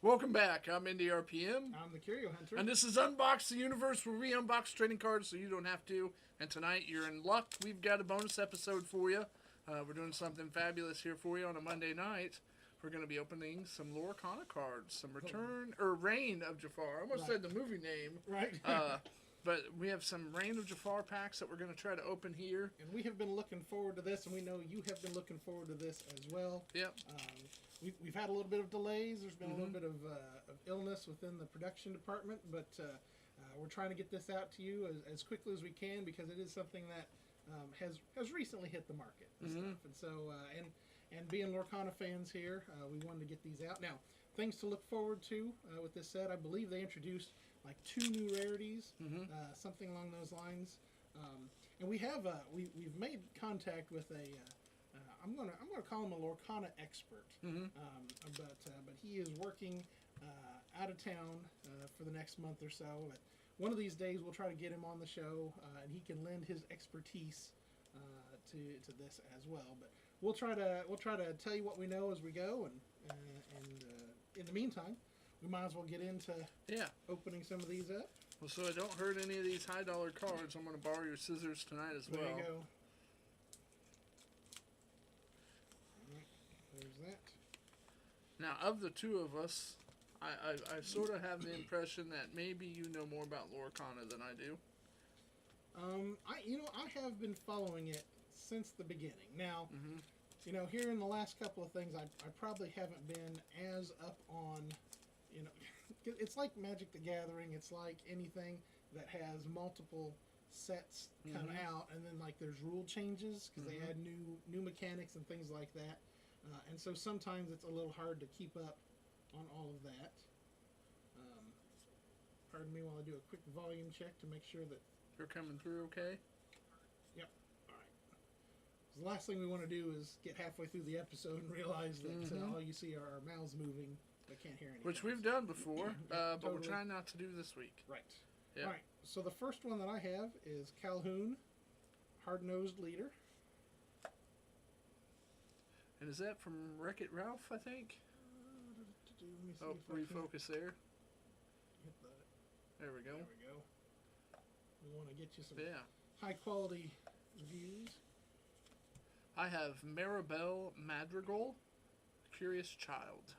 Welcome back. I'm Indy RPM. I'm the Curio Hunter. And this is Unbox the Universe, where we unbox trading cards so you don't have to. And tonight, you're in luck. We've got a bonus episode for you. We're doing something fabulous here for you on a Monday night. We're going to be opening some Lorcana cards, some Reign of Jafar. I almost said the movie name. Right. But we have some Reign of Jafar packs that we're going to try to open here. And we have been looking forward to this, and we know you have been looking forward to this as well. Yep. We've had a little bit of delays. There's been a little bit of illness within the production department, but we're trying to get this out to you as quickly as we can because it is something that has recently hit the market and stuff. And so, and being Lorcana fans here, we wanted to get these out. Now, things to look forward to with this set. I believe they introduced like 2 new rarities, something along those lines. And we have we've made contact with a I'm gonna call him a Lorcana expert, but he is working out of town for the next month or so. But one of these days we'll try to get him on the show, and he can lend his expertise to this as well. But we'll try to tell you what we know as we go, and in the meantime, we might as well get into opening some of these up. Well, so I don't hurt any of these high dollar cards, I'm going to borrow your scissors tonight as well. There you go. There's that. Now, of the two of us, I sort of have the impression that maybe you know more about Lorcana than I do. I have been following it since the beginning. Now, here in the last couple of things, I probably haven't been as up on, it's like Magic the Gathering. It's like anything that has multiple sets come out, and then like there's rule changes because they add new mechanics and things like that. And so sometimes it's a little hard to keep up on all of that. Pardon me while I do a quick volume check to make sure that they're coming through okay. Yep. All right. So the last thing we want to do is get halfway through the episode and realize that all you see are our mouths moving, but can't hear anything. Which we've done before, but totally. we're trying not to do this week. Right. Yep. All right. So the first one that I have is Calhoun, Hard-Nosed Leader. And is that from Wreck-It Ralph, I think? Let me see refocus there. There we go. We want to get you some high quality views. I have Maribel Madrigal, Curious Child.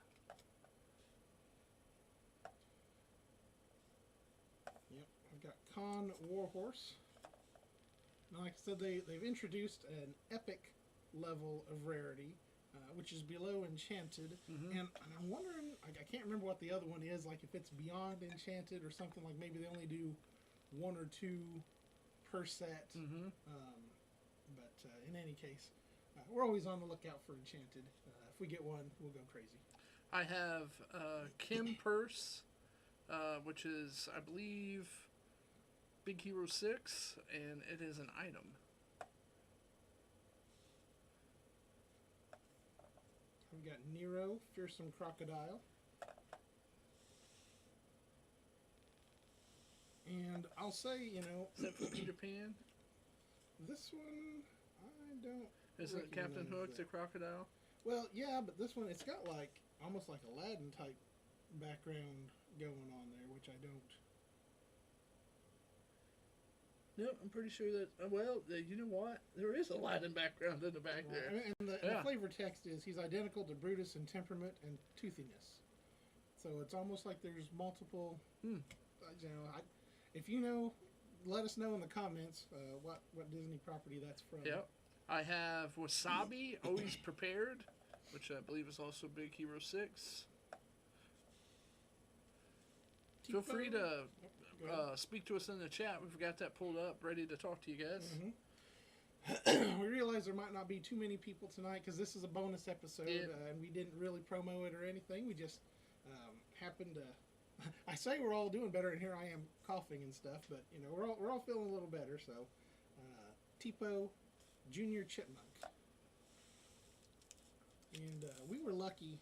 Yep, I've got Khan Warhorse. Now, like I said, they've introduced an epic level of rarity, which is below Enchanted, and I'm wondering, I can't remember what the other one is, like if it's beyond Enchanted or something, like maybe they only do 1 or 2 per set, but in any case, we're always on the lookout for Enchanted. If we get one, we'll go crazy. I have Kim Purse, which is, I believe, Big Hero 6, and it is an item. We've got Nero, Fearsome Crocodile. And I'll say, Is that from Peter Pan? This one, I don't. Isn't it Captain Hook, the crocodile? Well, yeah, but this one, it's got like, almost like Aladdin type background going on there, which I don't. No, I'm pretty sure that, you know what? There is a Aladdin background in the back there. And the flavor text is, he's identical to Brutus in temperament and toothiness. So it's almost like there's multiple, if you know, let us know in the comments what Disney property that's from. Yep. I have Wasabi, Always Prepared, which I believe is also Big Hero 6. Feel free to speak to us in the chat. We've got that pulled up, ready to talk to you guys. We realize there might not be too many people tonight because this is a bonus episode, and we didn't really promo it or anything. We just happened to. I say we're all doing better, and here I am coughing and stuff, but we're all feeling a little better. So, Tipo, Junior Chipmunk, and we were lucky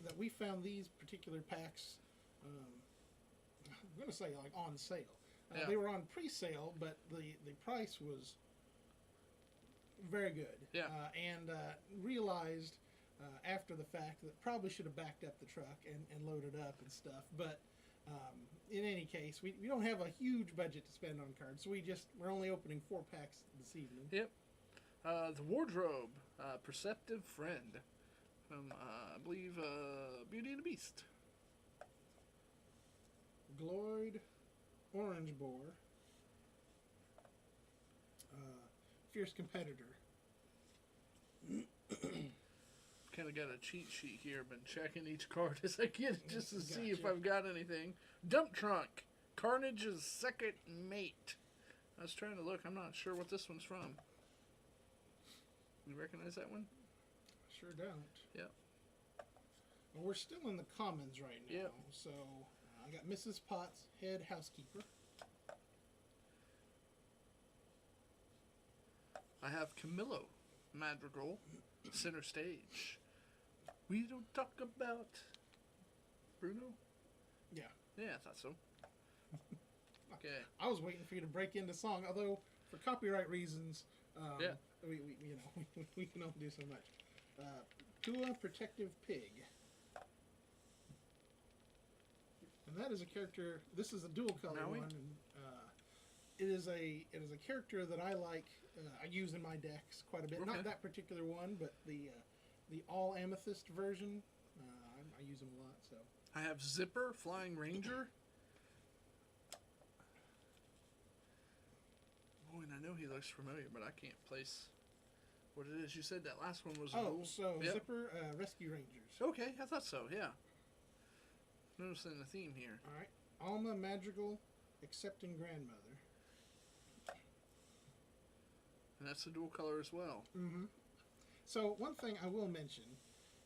that we found these particular packs. I'm going to say like on sale. They were on pre-sale, but the price was very good. Yeah. And realized after the fact that probably should have backed up the truck and loaded up and stuff. But in any case, we don't have a huge budget to spend on cards, so we're only opening 4 packs this evening. Yep. The wardrobe, Perceptive Friend, from I believe Beauty and the Beast. Gloyd, Orange Boar, Fierce Competitor. Kind of got a cheat sheet here. Been checking each card as I get it just to see if I've got anything. Dump Trunk, Carnage's second mate. I was trying to look. I'm not sure what this one's from. You recognize that one? Sure don't. Yep. Well, we're still in the commons right now. Yep. So I got Mrs. Potts, head housekeeper. I have Camillo Madrigal, center stage. We don't talk about Bruno? Yeah. Yeah, I thought so. Okay. I was waiting for you to break into song, although for copyright reasons, Yeah. we can only do so much. Tua Protective Pig. And that is a character. This is a dual color Maui? one. And, it is a character that I like. I use in my decks quite a bit. Okay. Not that particular one, but the all amethyst version. I use them a lot. So I have Zipper, Flying Ranger. Boy, and I know he looks familiar, but I can't place what it is. You said that last one was a duel? Yep. Zipper, Rescue Rangers. Okay, I thought so, yeah. Noticing the theme here. All right. Alma Madrigal, Accepting Grandmother. And that's a dual color as well. Mm-hmm. So one thing I will mention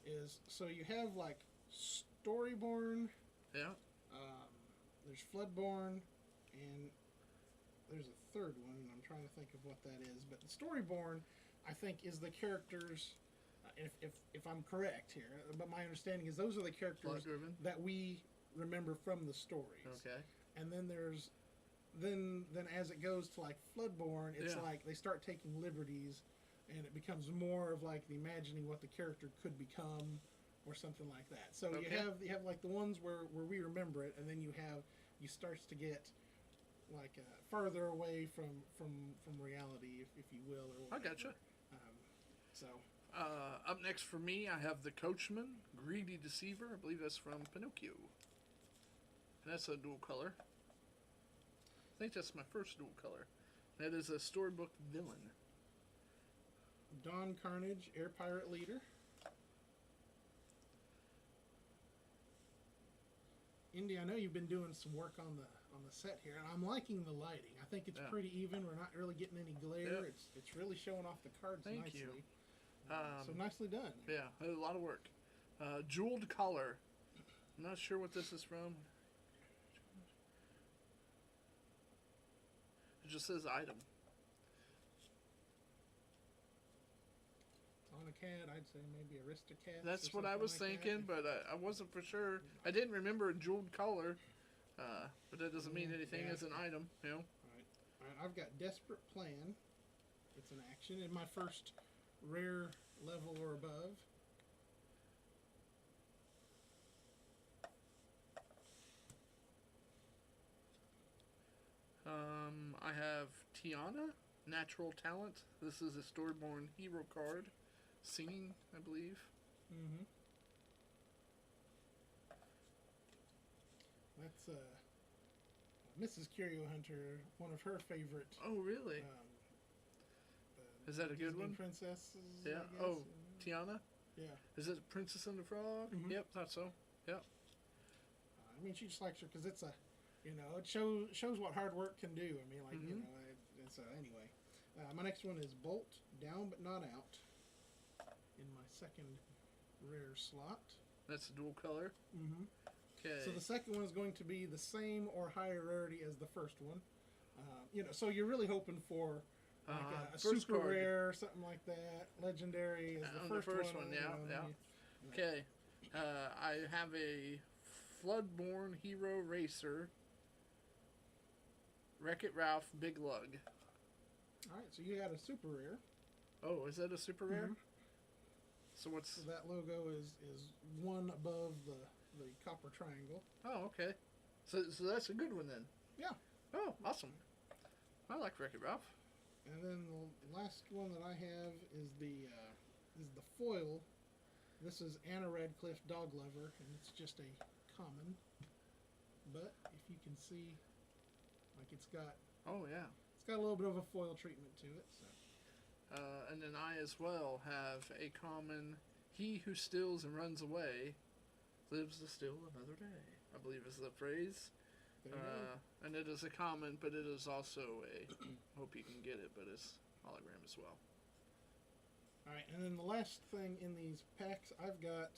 is, so you have like Storyborn. Yeah. There's Floodborn, and there's a third one, and I'm trying to think of what that is. But the Storyborn, I think, is the characters. If I'm correct here, but my understanding is those are the characters that we remember from the stories. Okay. And then there's then as it goes to like Floodborn, it's like they start taking liberties, and it becomes more of like the imagining what the character could become, or something like that. So you have like the ones where we remember it, and then you starts to get like farther away from reality, if you will, or whatever. I gotcha. So. Up next for me, I have the Coachman, Greedy Deceiver. I believe that's from Pinocchio. And that's a dual color. I think that's my first dual color. That is a storybook villain. Dawn Carnage, Air Pirate Leader. Indy, I know you've been doing some work on the set here, and I'm liking the lighting. I think it's pretty even. We're not really getting any glare. Yep. It's really showing off the cards Thank nicely. you. So nicely done. Yeah, a lot of work. Jeweled Collar. I'm not sure what this is from. It just says item. On a cat, I'd say maybe Aristocats. That's what I was thinking, but I wasn't for sure. I didn't remember a jeweled collar, but that doesn't mean anything as an item, you know. All right, I've got Desperate Plan. It's an action in my first rare level or above. I have Tiana, Natural Talent. This is a Storyborn hero card. Singing, I believe. Mm-hmm. That's Mrs. Curio Hunter, one of her favorite. Oh, really? Is that a good Disney one? Princesses. Yeah. I guess. Oh, Tiana? Yeah. Is it Princess and the Frog? Mm-hmm. Yep, thought so. Yep. I mean, she just likes her because it's it shows what hard work can do. I mean, like, so anyway. My next one is Bolt, Down But Not Out, in my second rare slot. That's a dual color. Mm-hmm. Okay. So the second one is going to be the same or higher rarity as the first one. So you're really hoping for like a super card. rare, something like that. Legendary is the first one. Yeah. Okay. I have a Floodborn Hero Racer. Wreck-It Ralph Big Lug. All right, so you got a super rare. Oh, is that a super rare? So what's... So that logo is one above the copper triangle. Oh, okay. So that's a good one then. Yeah. Oh, awesome. I like Wreck-It Ralph. And then the last one that I have is the foil. This is Anna Radcliffe Dog Lover, and it's just a common. But if you can see, like it's got a little bit of a foil treatment to it. So. And then I as well have a common. He who steals and runs away lives to steal another day, I believe is the phrase. And it is a common, but it is also a, hope you can get it, but it's hologram as well. Alright, and then the last thing in these packs, I've got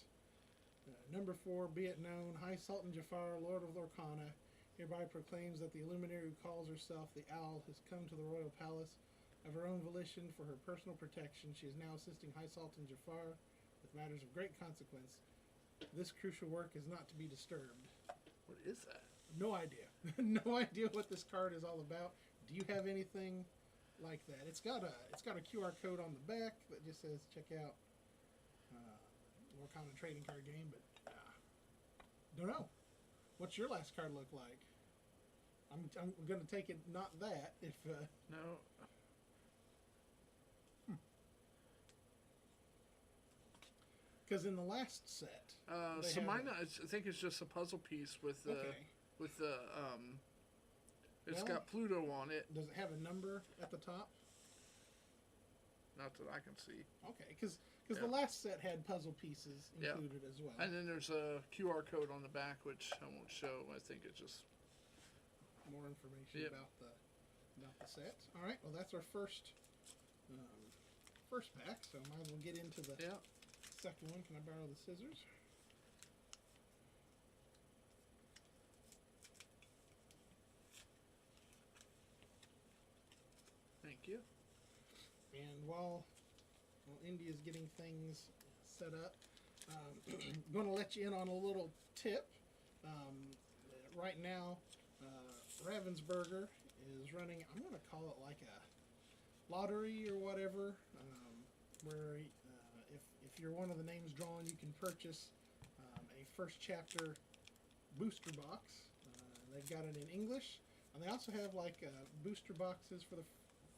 number 4, Be It Known, High Sultan Jafar, Lord of Lorcana, hereby proclaims that the Illuminary who calls herself the Owl has come to the royal palace of her own volition for her personal protection. She is now assisting High Sultan Jafar with matters of great consequence. This crucial work is not to be disturbed. What is that? No idea. No idea what this card is all about. Do you have anything like that? It's got a QR code on the back that just says check out Lorcana trading card game, but don't know. What's your last card look like? I'm going to take it not that if No. Because in the last set, so mine, I think it's just a puzzle piece with the it's got Pluto on it. Does it have a number at the top? Not that I can see. Okay, because the last set had puzzle pieces included as well. And then there's a QR code on the back, which I won't show. I think it's just more information about the set. All right, well that's our first pack. So might as well get into the second one. Can I borrow the scissors? Thank you. And while India's getting things set up, I'm going to let you in on a little tip. Right now, Ravensburger is running, I'm going to call it like a lottery or whatever, where if you're one of the names drawn, you can purchase a first chapter booster box. They've got it in English, and they also have like booster boxes for the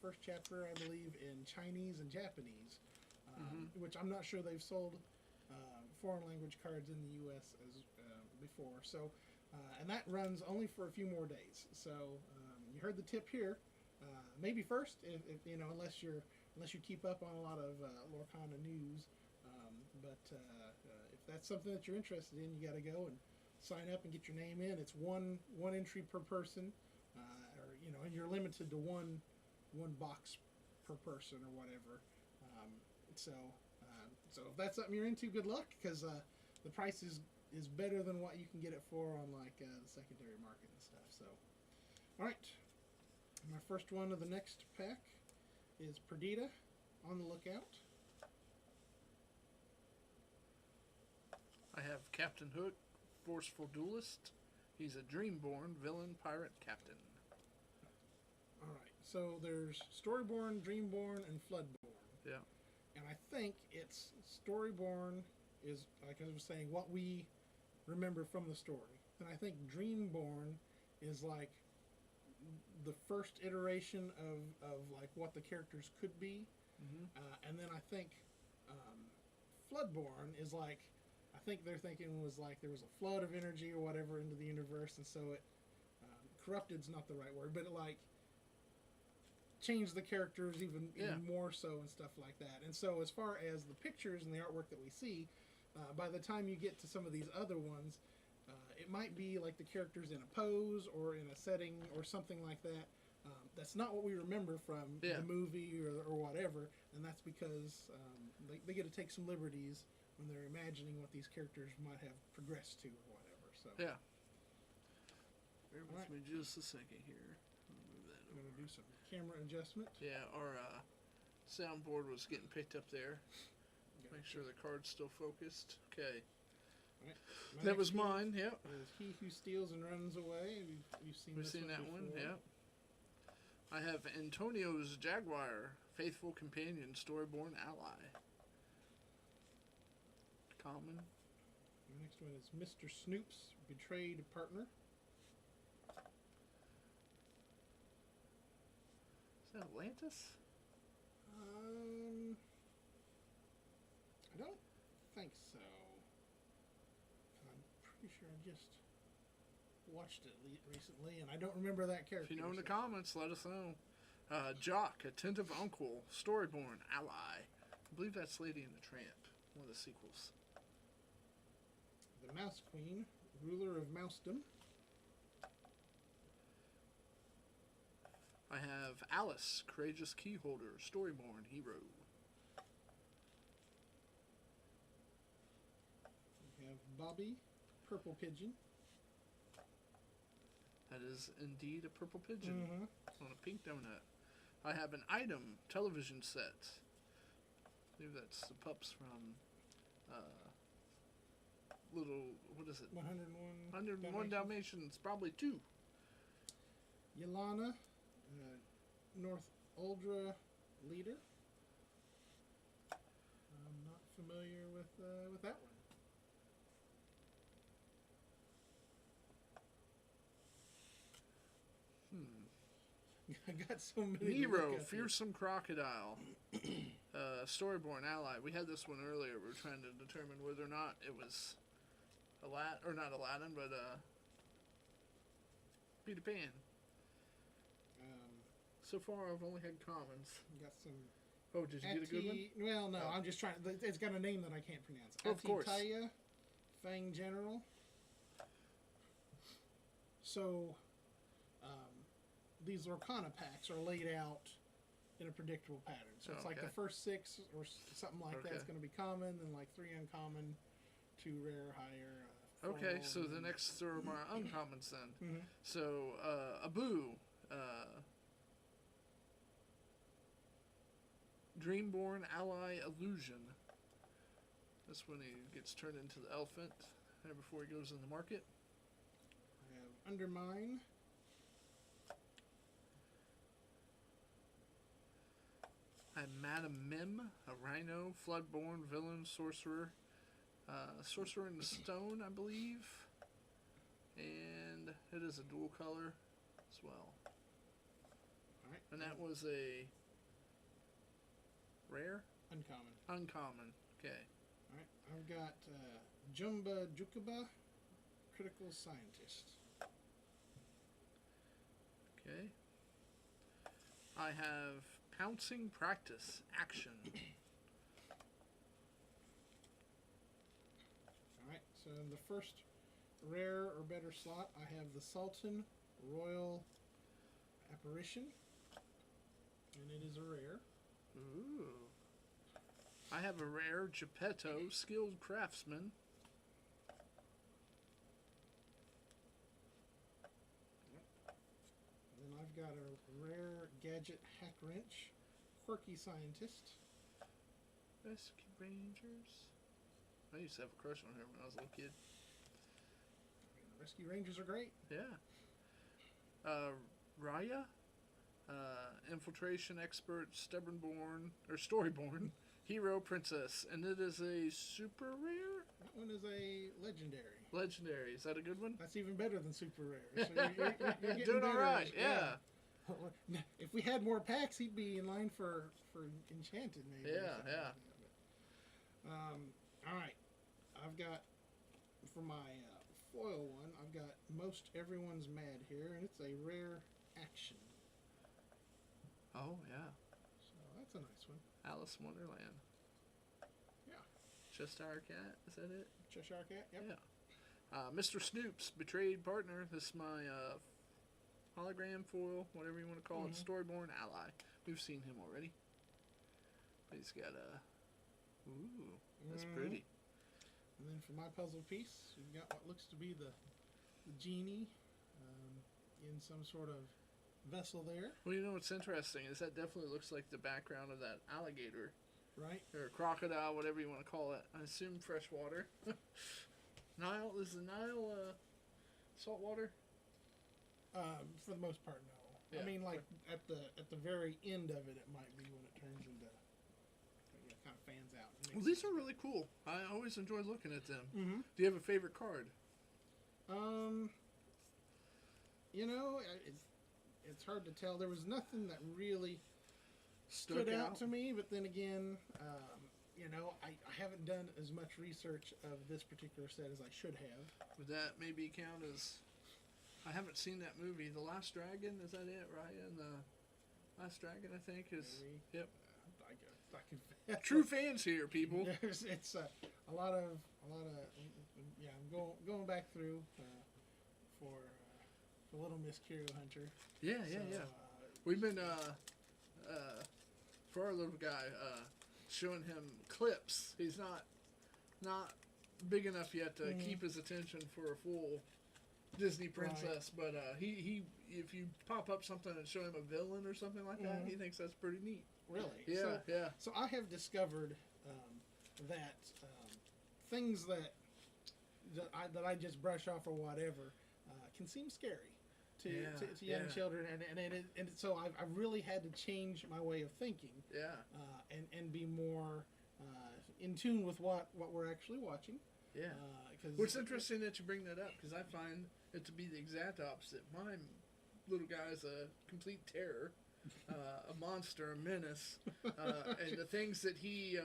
first chapter, I believe, in Chinese and Japanese, which I'm not sure they've sold foreign language cards in the U.S. as before. So, and that runs only for a few more days. So, you heard the tip here. Maybe first, if you know, unless you keep up on a lot of Lorcana news. But if that's something that you're interested in, you got to go and sign up and get your name in. It's one entry per person, or you know, and you're limited to one box per person or whatever. So if that's something you're into, good luck, because the price is better than what you can get it for on like the secondary market and stuff. So, all right, my first one of the next pack is Perdita, On the Lookout. I have Captain Hook, Forceful Duelist. He's a Dreamborn villain pirate captain. All right, so there's Storyborn, Dreamborn, and Floodborn. Yeah. And I think it's Storyborn is, like I was saying, what we remember from the story. And I think Dreamborn is like the first iteration of like what the characters could be. And then I think Floodborn is like, I think they're thinking was like there was a flood of energy or whatever into the universe, and so it corrupted's not the right word, but it like changed the characters even more so and stuff like that. And so as far as the pictures and the artwork that we see, by the time you get to some of these other ones, it might be like the characters in a pose or in a setting or something like that. That's not what we remember from the movie or whatever, and that's because they get to take some liberties when they're imagining what these characters might have progressed to or whatever. So yeah. Bear with me just a second here. Move that I'm going to do some camera adjustment. Yeah, our soundboard was getting picked up there. Make sure the card's still focused. Okay. Right. That was mine, yep. Is He Who Steals and Runs Away. We've seen that before. one, yep. I have Antonio's Jaguar, Faithful Companion, Storyborn Ally. Common. The next one is Mr. Snoop's Betrayed Partner. Is that Atlantis? I don't think so. I'm pretty sure I just watched it recently, and I don't remember that character. If you know in the comments, let us know. Jock, Attentive Uncle, Storyborn, Ally. I believe that's Lady and the Tramp, one of the sequels. The Mouse Queen, Ruler of Mousedom. I have Alice, Courageous Keyholder, Storyborn, Hero. We have Bobby, Purple Pigeon. That is indeed a purple pigeon Mm-hmm. on a pink donut. I have an item television set. I believe that's the pups from little, what is it? 101 Dalmatians, probably 2. Yelana, North Uldra Leader. I'm not familiar with that one. I got so many. Nero, Fearsome Crocodile, Storyborn Ally. We had this one earlier. We were trying to determine whether or not it was not Aladdin, but Peter Pan. So far, I've only had commons. Got some. Oh, did you get a good one? Well, no, Oh. I'm just trying. It's got a name that I can't pronounce. Oh, of course. Atitaya, Fang General. So, these Lorcana packs are laid out in a predictable pattern. So it's like the first 6 or something like that is going to be common, then like 3 uncommon, 2 rare, higher. Okay, so the next 3 are my uncommons then. Mm-hmm. So, Abu, Dreamborn Ally Illusion. That's when he gets turned into the elephant before he goes in the market. I have Undermine. I have Madam Mim, a rhino, Floodborn, villain, sorcerer. Sorcerer in the Stone, I believe. And it is a dual color as well. All right. And that was a rare? Uncommon. Uncommon. Okay. All right. I've got Jumba Jukuba, Critical Scientist. Okay. I have Pouncing Practice Action. Alright, so in the first rare or better slot, I have the Sultan Royal Apparition. And it is a rare. Ooh. I have a rare Geppetto, Skilled Craftsman. Then I've got a rare Gadget Hack Wrench, Quirky Scientist. Rescue Rangers. I used to have a crush on her when I was a little kid. Rescue Rangers are great. Yeah. Raya, Infiltration Expert, Storyborn, Hero Princess, and it is a super rare? That one is a legendary. Legendary. Is that a good one? That's even better than super rare. So you're getting doing better. alright, yeah. If we had more packs, he'd be in line for Enchanted, maybe. Yeah, yeah. All right. I've got, for my foil one, I've got Most Everyone's Mad here, and it's a rare action. Oh, yeah. So that's a nice one. Alice in Wonderland. Yeah. Cheshire Cat, is that it? Cheshire Cat, yep. Yeah. Mr. Snoop's Betrayed Partner. This is my hologram foil, whatever you want to call it. Storyborn Ally. We've seen him already. He's got a... Ooh, that's pretty. And then for my puzzle piece, we've got what looks to be the genie in some sort of vessel there. Well, you know what's interesting is that definitely looks like the background of that alligator. Right. Or crocodile, whatever you want to call it. I assume freshwater. Nile, is the Nile saltwater? For the most part, no. Yeah. I mean, like at the very end of it, it might be when it turns into kind of fans out. Well, these are really cool. I always enjoy looking at them. Mm-hmm. Do you have a favorite card? You know, it's hard to tell. There was nothing that really stood out to me, but then again, you know, I haven't done as much research of this particular set as I should have. Would that maybe count as... I haven't seen that movie. The Last Dragon, is that it, Ryan? The Last Dragon, I think, is... Maybe. Yep. I confess. True fans here, people. It's a lot of yeah. I'm going back through for Little Miss Curio Hunter. Yeah. We've been for our little guy showing him clips. He's not big enough yet to keep his attention for a full Disney princess, but he if you pop up something and show him a villain or something like that, he thinks that's pretty neat. Really? Yeah. So I have discovered that things that I just brush off or whatever can seem scary to young children, and so I've really had to change my way of thinking. Yeah. And be more in tune with what we're actually watching. Yeah. Well, it's interesting that you bring that up, because I find it to be the exact opposite. My little guy is a complete terror. A monster, a menace, and the things that he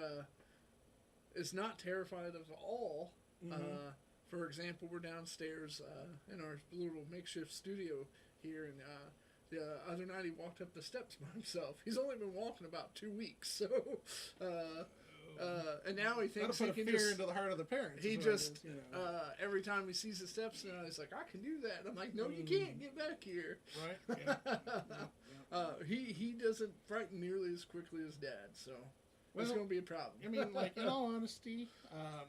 is not terrified of all. For example, we're downstairs in our little makeshift studio here, and the other night he walked up the steps by himself. He's only been walking about 2 weeks, so and now he thinks he can fear into the heart of the parents. He just every time he sees the steps now, he's like, I can do that. I'm like, no, you can't. Get back here. Right. Yeah. He doesn't frighten nearly as quickly as Dad, so it's going to be a problem. I mean, like, in all honesty,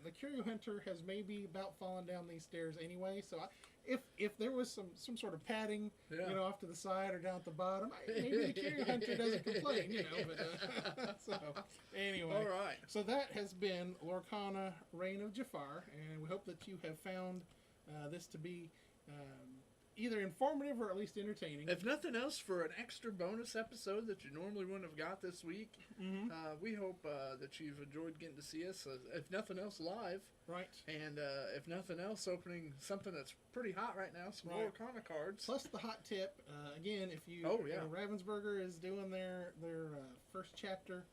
the Curio Hunter has maybe about fallen down these stairs anyway. So if there was some sort of padding, you know, off to the side or down at the bottom, maybe the Curio Hunter doesn't complain, you know. But so anyway, all right. So that has been Lorcana, Reign of Jafar, and we hope that you have found this to be either informative or at least entertaining. If nothing else, for an extra bonus episode that you normally wouldn't have got this week, we hope that you've enjoyed getting to see us, if nothing else, live. Right. And if nothing else, opening something that's pretty hot right now, some Lorcana cards. Plus the hot tip, again, if you, Ravensburger is doing their first chapter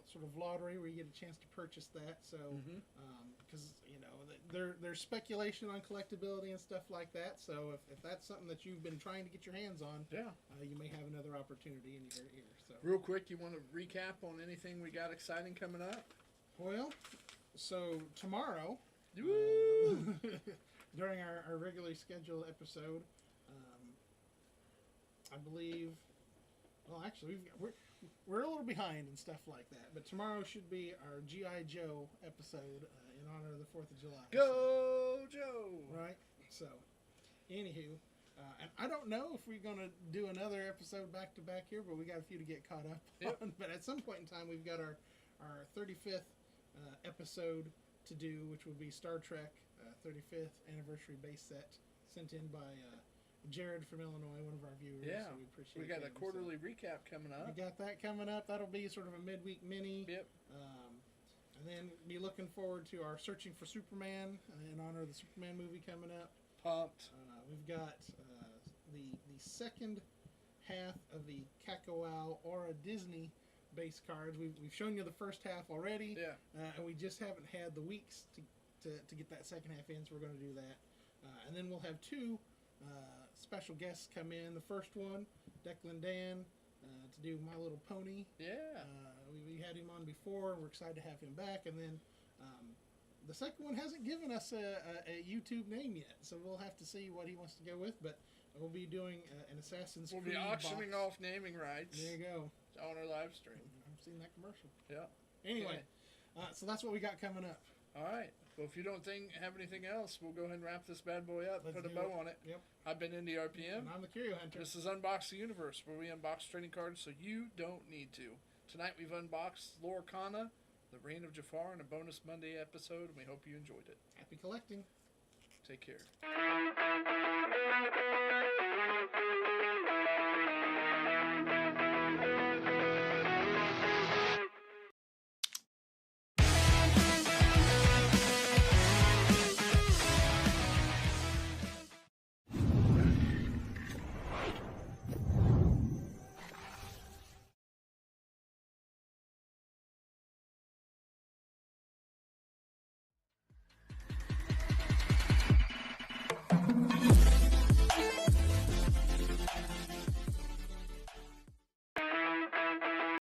sort of lottery where you get a chance to purchase that. So, because you know there's speculation on collectability and stuff like that. So if that's something that you've been trying to get your hands on, you may have another opportunity in your ear. So real quick, you want to recap on anything we got exciting coming up? Well, so tomorrow, during our regularly scheduled episode, I believe. Well, actually, we're a little behind and stuff like that, but tomorrow should be our G.I. Joe episode in honor of the 4th of July. Go Joe! Right? So, anywho, and I don't know if we're going to do another episode back-to-back here, but we got a few to get caught up on. But at some point in time, we've got our 35th episode to do, which will be Star Trek 35th Anniversary base set, sent in by Jared from Illinois, one of our viewers. Yeah, so we appreciate we got a quarterly recap coming up. We got that coming up. That'll be sort of a midweek mini. Yep. And then be looking forward to our Searching for Superman in honor of the Superman movie coming up. Pumped. We've got the second half of the Kakao Aura Disney base cards. We've shown you the first half already. Yeah. And we just haven't had the weeks to get that second half in, so we're going to do that. And then we'll have two special guests come in. The first one, Declan Dan, to do My Little Pony. Yeah. We had him on before, and we're excited to have him back. And then the second one hasn't given us a YouTube name yet, so we'll have to see what he wants to go with. But we'll be doing an Assassin's Creed. We'll be auctioning off naming rights. There you go. On our live stream. I've seen that commercial. Yeah. Anyway, so that's what we got coming up. All right. Well, if you don't have anything else, we'll go ahead and wrap this bad boy up. Let's put a bow on it. Yep. I've been Indie RPM. And I'm the Curio Hunter. This is Unbox the Universe, where we unbox trading cards so you don't need to. Tonight we've unboxed Lorcana, the Reign of Jafar, and a bonus Monday episode, and we hope you enjoyed it. Happy collecting. Take care.